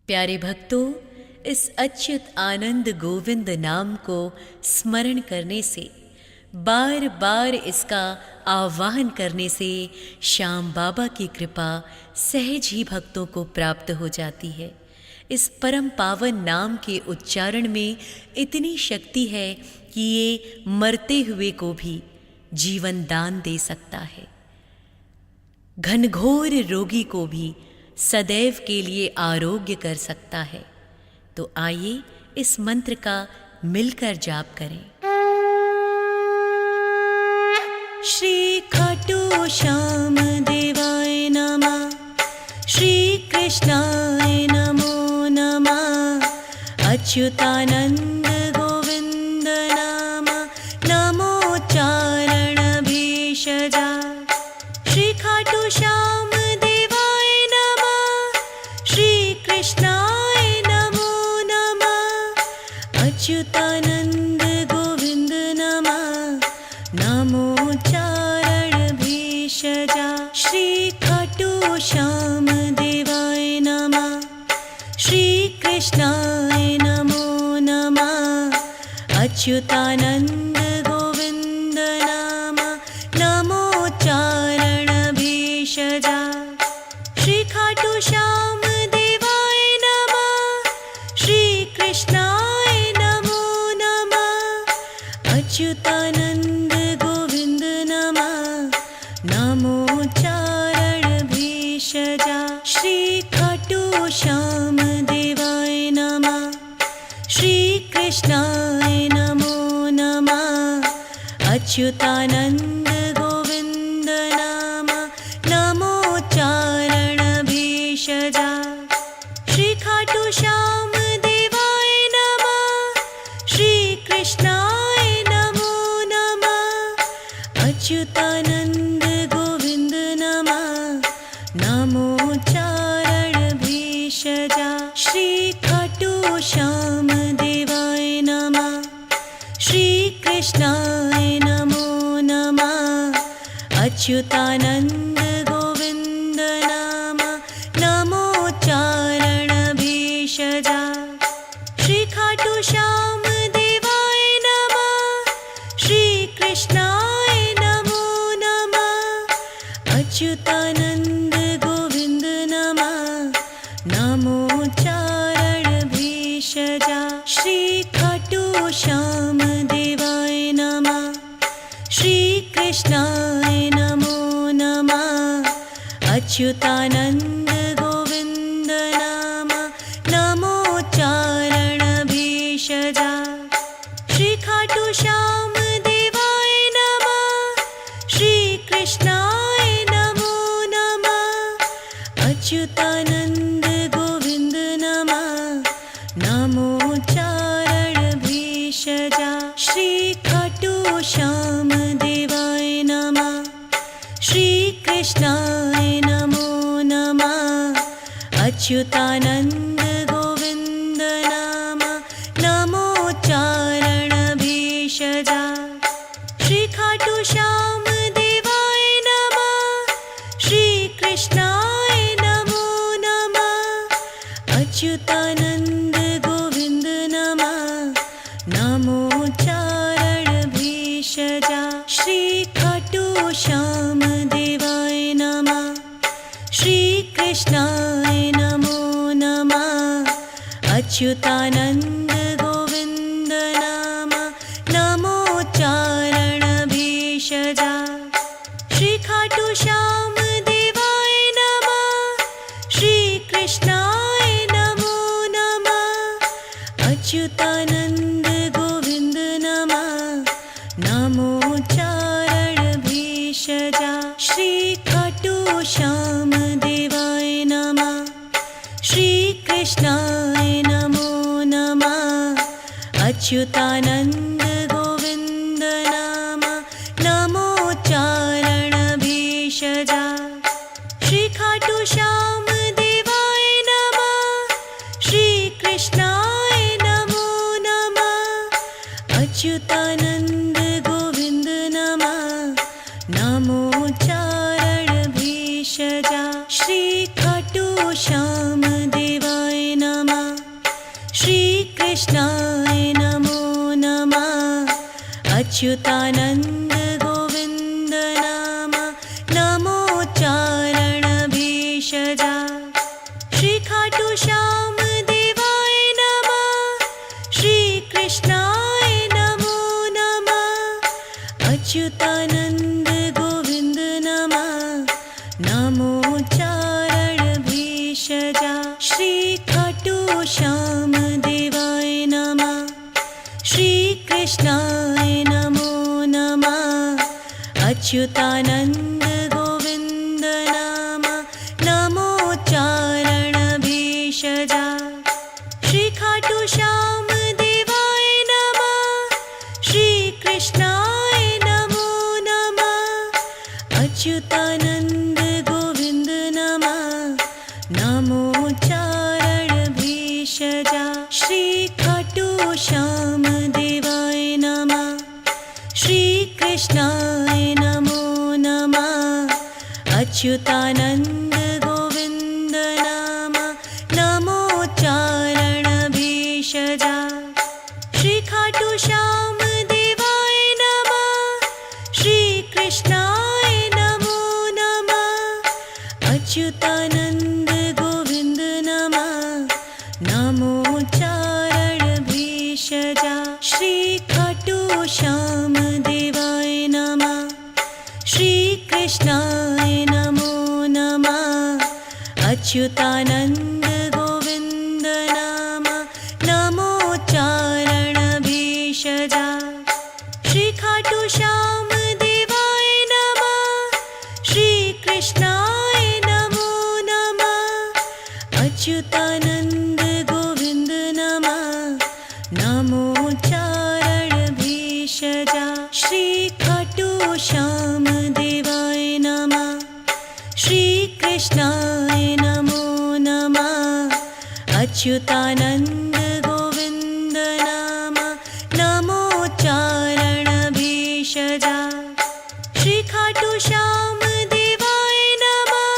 प्यारे भक्तों, इस अच्युत आनंद गोविंद नाम को स्मरण करने से, बार बार इसका आह्वान करने से श्याम बाबा की कृपा सहज ही भक्तों को प्राप्त हो जाती है। इस परम पावन नाम के उच्चारण में इतनी शक्ति है कि ये मरते हुए को भी जीवन दान दे सकता है, घनघोर रोगी को भी सदैव के लिए आरोग्य कर सकता है। तो आइए इस मंत्र का मिलकर जाप करें। श्री खाटू श्याम देवाय नमः, श्री कृष्णाय नमो नमः, अच्युतानंद गोविंद नाम नमोच्चारण भेषजा। श्री खाटू श्याम देवाय नमः, श्री कृष्णाय नमो नमः, अच्युतानंद गोविंद नमः नमोच्चारण भेषजा। श्री खाटू श्याम देवाय नमः, श्री कृष्णाय नमो नमः, अच्युतानंद गोविंद नमः नमोच्चारण भेषजा। श्री खाटू श्याम देवाय नमः, श्री कृष्णाय नमो नमः, अच्युतानंद गोविंद नमः नमोच्चारण भेषजा। श्री खाटू श्याम देवाय नमः, श्री कृष्णाय नमो नमः, अच्युतानंद गोविंद नमः नमोच्चारण भेषजा। श्री खाटू श्याम देवाय नमः, श्री कृष्णाय नमो नमः, अच्युतानंद गोविंद नमः नमोच्चारण भेषजा। श्री खाटू श्याम देवाय नमः, श्री कृष्णाय नमो नमः, अच्युतानंद गोविंद नमः नमोच्चारण भेषजा। श्री खाटू श्याम देवाय नमः, श्री कृष्णाय नमो नमः, अच्युतानंद गोविंद नमः नमोच्चारण भेषजा। श्री खाटू श्याम देवाय नमः, श्री कृष्णाय नमो नमः, अच्युतानंद गोविंद नमः नमोच्चारण भेषजा। श्री खाटू श्याम देवाय नमः, श्री कृष्णाय नमो नमः, अच्युतानंद गोविंद नमः नमोच्चारण भेषजा। श्री खाटू श्याम देवाय नमः, श्री कृष्णाय नमो नमः, अच्युतानंद गोविंद नमः नमोच्चारण भेषजा। श्री खाटू श्याम देवाय नमः, श्री कृष्णाय नमो नमः, अच्युतानंद गोविंद नमः नमोच्चारण भेषजा। श्री खाटू श्याम देवाय नमः, श्री कृष्णाय नमो नमः, अच्युतानंद गोविंद नमः नमोच्चारण भेषजा। श्री खाटू श्याम देवाय नमः, श्री कृष्णाय नमो नमः, अच्युतानंद गोविंद नमः नमोच्चारण भेषजा। श्री खाटू श्याम देवाय नमः, श्री कृष्णाय नमो नमः, अच्युतानंद गोविंद नमः नमोच्चारण भेषजा। श्री खाटू श्याम देवाय नमः, श्री कृष्णाय नमो नमः, अच्युतानंद गोविंद नमः नमोच्चारण भेषजा। श्री खाटू श्याम देवाय नमः, कृष्णाय नमो नमः। अच्युतानन्द गोविन्द नाम नमोच्चारण भेषजा। श्री खाटू श्याम देवाय नमः। श्री कृष्णाय नमो नमः। अच्युतानन्द गोविन्द नमः नमोच्चारण भेषजा। श्री खाटू श्याम देवाय नमः। श्री कृष्णाय नमो नमः। अच्युतानन्द गोविन्द नाम नमोच्चारण भेषजा। श्री खाटू श्याम देवाय नमः। श्री कृष्णाय नमो नमः। अच्युतानन्द गोविन्द नमः नमोच्चारण भेषजा। श्री खाटू श्याम देवाय नमः। श्री कृष्णाय नमो नमः। अच्युतानन्द गोविन्द नाम नमोच्चारण भेषजा। श्री खाटू श्याम देवाय नमः। श्री कृष्णाय नमो नमः। अच्युतानन्द गोविन्द नमः नमोच्चारण भेषजा। श्री खाटू श्याम देवाय नमः। श्री कृष्णाय नमो नमः। अच्युतानन्द गोविन्द नाम नमोच्चारण भेषजा। श्री खाटू श्याम देवाय नमः। श्री कृष्णाय नमो नमः। अच्युतानन्द गोविन्द नमः नमोच्चारण भेषजा। श्री खाटू श्याम देवाय नमः। श्री कृष्णाय नमो नमः। अच्युतानन्द गोविन्द नाम नमोच्चारण भेषजा। श्री खाटू श्याम देवाय नमः।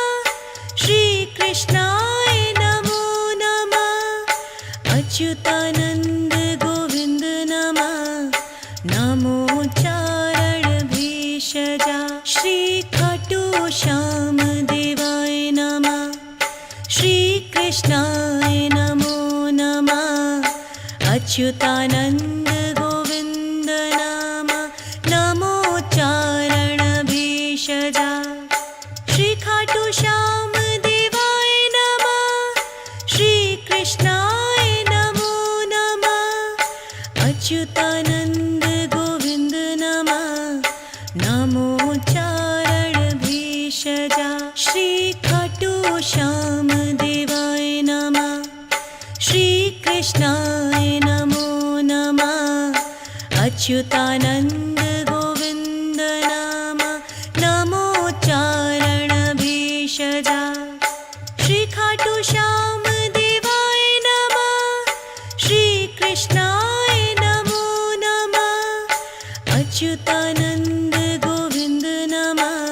श्री कृष्णाय नमो नमः। अच्युतानन्द गोविन्द नमः नमोच्चारण भेषजा। श्री खाटू श्याम देवाय नमः। श्री कृष्णाय नमो नमः। अच्युतानन्द गोविन्द नाम नमोच्चारण भेषजा। श्री खाटू श्याम देवाय नमः। श्री कृष्णाय नमो नमः। अच्युतानन्द गोविन्द नमः नमोच्चारण भेषजा। श्री खाटू श्याम देवाय नमः। श्री कृष्णाय नमो नमः। अच्युतानन्द गोविन्द नाम नमोच्चारण भेषजा। श्री खाटू श्याम देवाय नमः। श्री कृष्णाय नमो नमः। अच्युतानन्द गोविन्द नमः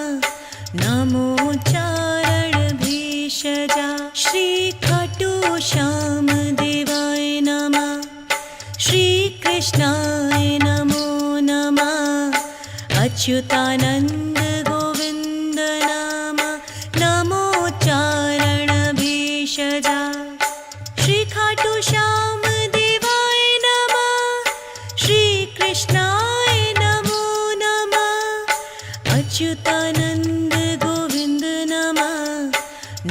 नमोच्चारण भेषजा। श्री खाटू श्याम देवाय नमः। श्री कृष्णाय नमो नमः। अच्युतानन्द गोविन्द नाम नमोच्चारण भेषजा। श्री खाटू श्याम देवाय नमः। श्री कृष्णाय नमो नमः। अच्युतानन्द गोविन्द नमः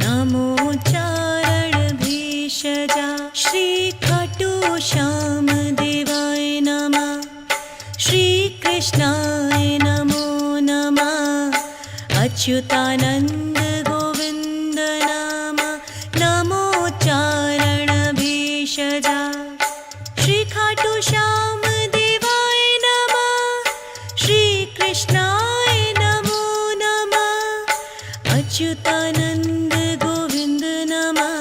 नमोच्चारण भेषजा। श्री खाटू श्याम देवाय नमः। श्री कृष्णाय नमो नमः। अच्युतानन्द गोविन्द नाम नमोच्चारण भेषजा। श्री खाटू श्याम देवाय नमः। श्री कृष्णाय नमो नमः। अच्युतानन्द गोविन्द नमः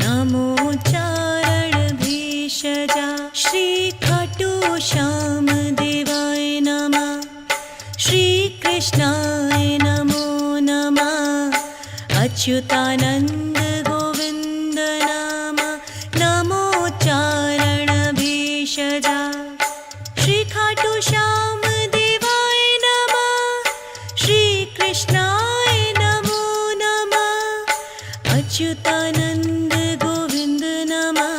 नमोच्चारण भेषजा। श्री खाटू श्याम देवाय नमः। श्री कृष्णाय नमो नमः। अच्युतानन्द गोविन्द नाम नमोच्चारण भेषजा। श्री खाटू श्याम देवाय नमः, श्री कृष्णाय नमो नमः। अच्युतानंद गोविंद नमः,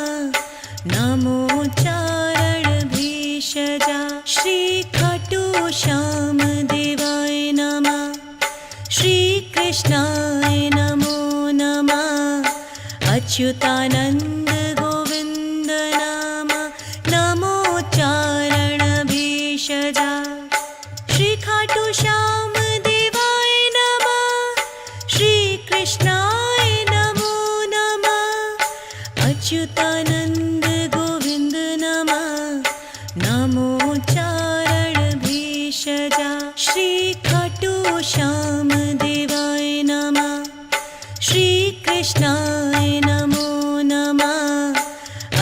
नमो चारण भेषजा। श्री खाटू श्याम देवाय नमः, श्री कृष्णाय नमो नमः। अच्युतानंद गोविंद नमः, नमो चारण भेषजा। श्री खाटू श्याम देवाय नमः, श्री कृष्णाय नमो नमः। अच्युतानंद गोविंद नमः, नमो चारण भेषजा। श्री खाटू श्याम देवाय नमः, श्री कृष्णाय नमो नमः।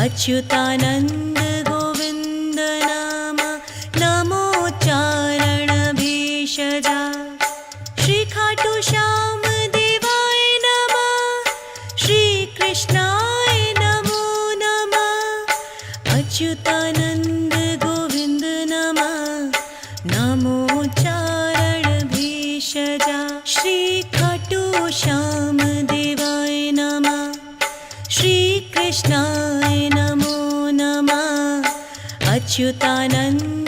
अच्युतानंद गोविंद नमः, नमो चारण भेषजा। श्री खाटू श्याम देवाय नमः, श्री कृष्णाय नमो नमः। अच्युतानंद गोविंद नमः, नमो चारण भेषजा। श्री खाटू श्याम देवाय नमः, श्री कृष्णाय नमो नमः। अच्युतानंद